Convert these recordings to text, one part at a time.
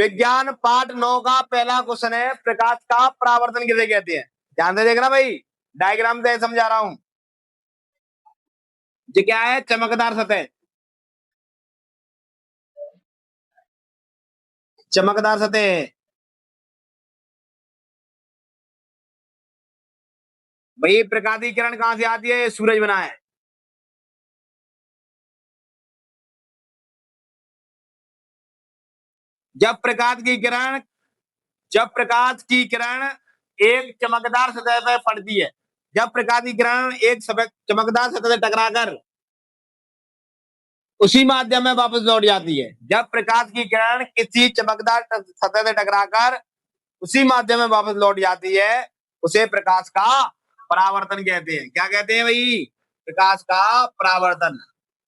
विज्ञान पाठ 9 का पहला क्वेश्चन है, प्रकाश का परावर्तन किसे कहते हैं? ध्यान से देखना भाई, डायग्राम से समझा रहा हूं। ये क्या है? चमकदार सतह। चमकदार सतह भाई, प्रकाश की किरण कहां से आती है? सूरज बना है। जब प्रकाश की किरण जब प्रकाश की किरण एक चमकदार सतह पर पड़ती है, जब प्रकाश की किरण एक चमकदार सतह से टकराकर उसी माध्यम में वापस लौट जाती है, जब प्रकाश की किरण किसी चमकदार सतह से टकराकर उसी माध्यम में वापस लौट जाती है, उसे प्रकाश का परावर्तन कहते हैं। क्या कहते हैं भाई? प्रकाश का परावर्तन।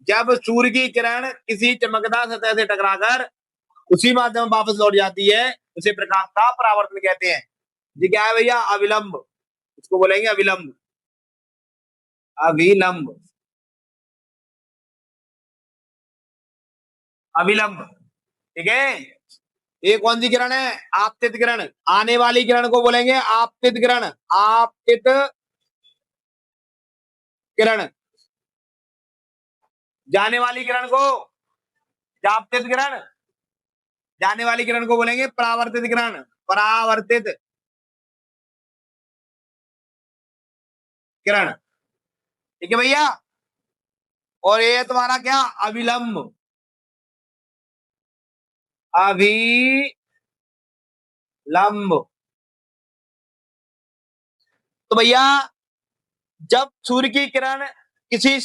जब सूर्य की किरण किसी चमकदार सतह से टकराकर उसी माध्यम में वापस लौट जाती है, उसे प्रकाश का परावर्तन कहते हैं। ये क्या है भैया? अविलंब। इसको बोलेंगे अविलंब। अविलंब। अविलंब, ठीक है। ये कौन सी किरण है? आपतित किरण। आने वाली किरण को बोलेंगे आपतित किरण। आपतित किरण। जाने वाली किरण को आपतित किरण। जाने वाली किरण को बोलेंगे परावर्तित किरण। परावर्तित किरण, ठीक है भैया। और ये तुम्हारा क्या? अविलंब। अभिलंब। तो भैया, जब सूर्य की किरण किसी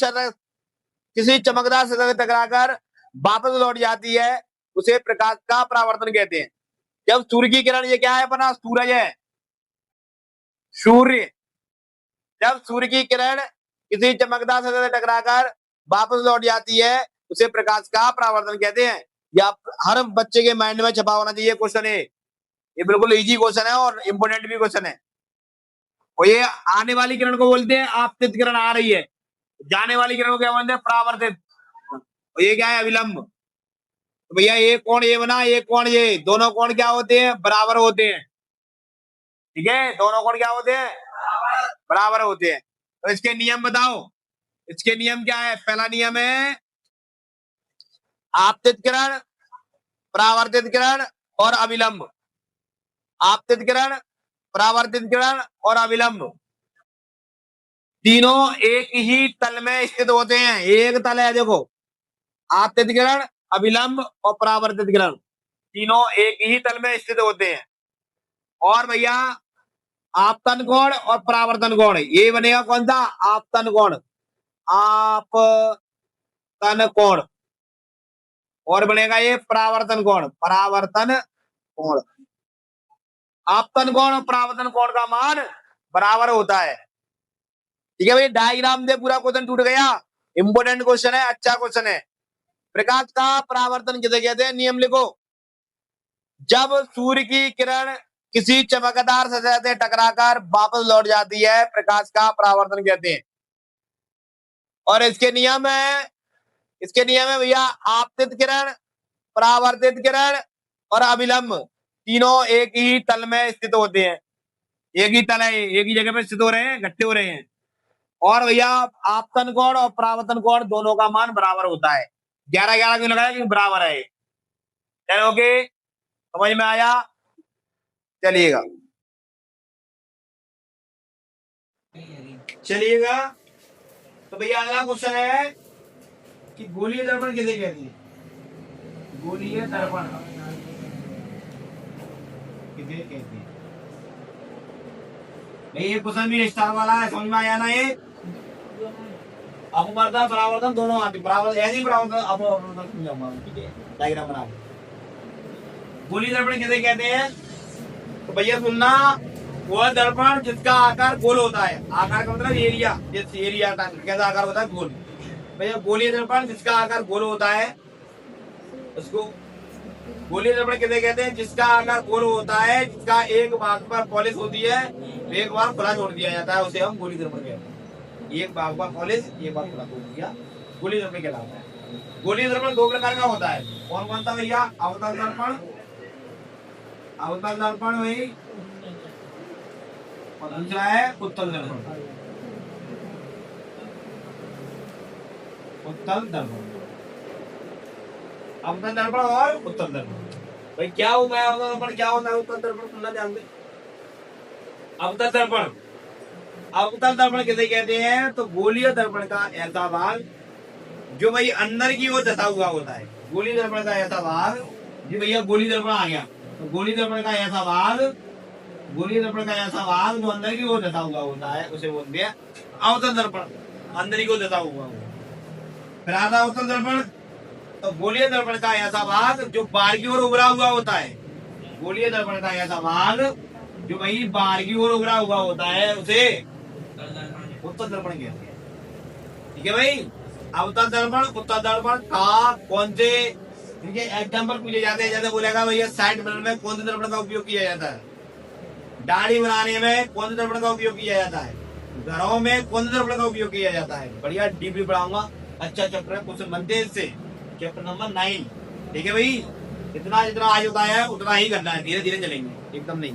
चमकदार सतह से टकराकर वापस लौट जाती है, उसे प्रकाश का परावर्तन कहते हैं। जब सूर्य की किरण, ये क्या है अपना? सूरज है, सूर्य। जब सूर्य की किरण किसी चमकदार सतह से टकराकर वापस लौट जाती है, उसे प्रकाश का परावर्तन कहते हैं। या हर बच्चे के माइंड में छपा होना चाहिए क्वेश्चन है। ये बिल्कुल इजी क्वेश्चन है और इंपोर्टेंट भी क्वेश्चन है। और ये आने वाली किरण को बोलते हैं आपतित किरण, आ रही है। जाने वाली किरण को क्या बोलते हैं? परावर्तित। और ये क्या है? अविलंब। तो भैया ये कोण ये बना, ये कोण ये, दोनों कोण क्या होते हैं? बराबर होते हैं, ठीक है। दोनों कोण क्या होते हैं? बराबर होते हैं। तो इसके नियम बताओ। इसके नियम क्या है? पहला नियम है आपतित किरण, परावर्तित किरण और अविलंब। आपतित किरण, परावर्तित किरण और अविलंब, तीनों एक ही तल में स्थित होते हैं। एक तल है, देखो। आपतित किरण, अविलंब और परावर्तित किरण, तीनों एक ही तल में स्थित होते हैं। और भैया, आपतन कोण और परावर्तन कोण, ये बनेगा कौन सा? आपतन कोण। आपतन कोण। और बनेगा ये परावर्तन कोण। परावर्तन कोण। आपतन कोण और परावर्तन कोण का मान बराबर होता है, ठीक है भाई। डायग्राम से पूरा क्वेश्चन टूट गया। इंपोर्टेंट क्वेश्चन है, अच्छा क्वेश्चन है। प्रकाश का परावर्तन किसे कहते हैं? नियम लिखो। जब सूर्य की किरण किसी चमकदार सतह से टकराकर वापस लौट जाती है, प्रकाश का परावर्तन कहते हैं। और इसके नियम है भैया, आपतित किरण, परावर्तित किरण और अविलंब, तीनों एक ही तल में स्थित होते हैं। एक ही तल है, एक ही जगह पे स्थित हो रहे हैं, इकट्ठे हो रहे हैं। और भैया, आपतन कोण और परावर्तन कोण दोनों का मान बराबर होता है। 11-11 क्यों लगाया? क्योंकि बराबर है। चलोगे, समझ में आया? चलिएगा चलिएगा। तो भैया अगला क्वेश्चन है कि गोलीय दर्पण किसे कहते हैं? गोलीय दर्पण किसे कहते हैं? भाई ये क्वेश्चन भी स्टार वाला है, समझ में आया ना? ये अपवर्तन परावर्तन दोनों आते, परावर्तन ऐसे ही परावर्तन अपवर्तन, ठीक है। डायग्राम बना। गोलीय दर्पण किसे कहते हैं? तो भैया सुनना, वह दर्पण जिसका आकार गोल होता है। आकार का मतलब एरिया, जिस एरिया का कैसा आकार होता है? गोल। भैया गोलीय दर्पण जिसका आकार गोल होता है, उसको गोलीय दर्पण किसे कहते हैं? जिसका आकार गोल होता है, जिसका एक भाग पर पॉलिश होती है, एक भाग खुला छोड़ दिया जाता है, उसे हम गोलीय दर्पण कहते हैं। एक भाग पर पॉलिश, एक भाग खुला छोड़ दिया, गोलीय दर्पण कहलाता है। गोलीय दर्पण दो प्रकार का होता है। कौन कौन सा भैया? अवतल दर्पण अवतल दर्पण वही, और दूसरा है उत्तल दर्पण। उत्तल दर्पण, अवतल दर्पण और उत्तल दर्पण। भाई क्या होता है अवतल दर्पण, क्या होता है उत्तल दर्पण, सुनना जानते? अवतल दर्पण, अवतल दर्पण किसे कहते हैं? तो गोलीय दर्पण का ऐसा भाग जो भाई अंदर की ओर धसा हुआ होता है। गोलीय दर्पण का ऐसा भाग, जी भैया गोली दर्पण आ गया, तो गोली दर्पण का ऐसा भाग, गोलीय दर्पण का ऐसा भाग जो अंदर की ओर धसा हुआ होता है उसे बोलते हैं अवतल दर्पण, अंदर की ओर धसा हुआ होता है। फिर आता अवतल दर्पण, तो गोलीय दर्पण का ऐसा भाग जो बाहर की ओर उभरा हुआ होता है। गोलीय दर्पण का ऐसा भाग जो भाई बाहर की ओर उभरा हुआ होता है उसे उत्तल दर्पण कहते हैं। ठीक है भाई, अवतल दर्पण, उत्तल दर्पण का कौन से इनके एग्जाम्पल पूछे जाते हैं? जैसे बोलेगा भैया साइड मिरर में कौन से दर्पण का उपयोग किया जाता है? दाढ़ी बनाने में कौन से दर्पण का उपयोग किया जाता है? घरों में कौन से दर्पण का उपयोग किया जाता है? बढ़िया डीपली पढ़ाऊंगा, अच्छा चैप्टर है, क्वेश्चन बनते हैं इससे, चैप्टर नंबर 9। ठीक है भाई, इतना जितना आज होता है उतना ही करना है, धीरे धीरे चलेंगे, एकदम नहीं।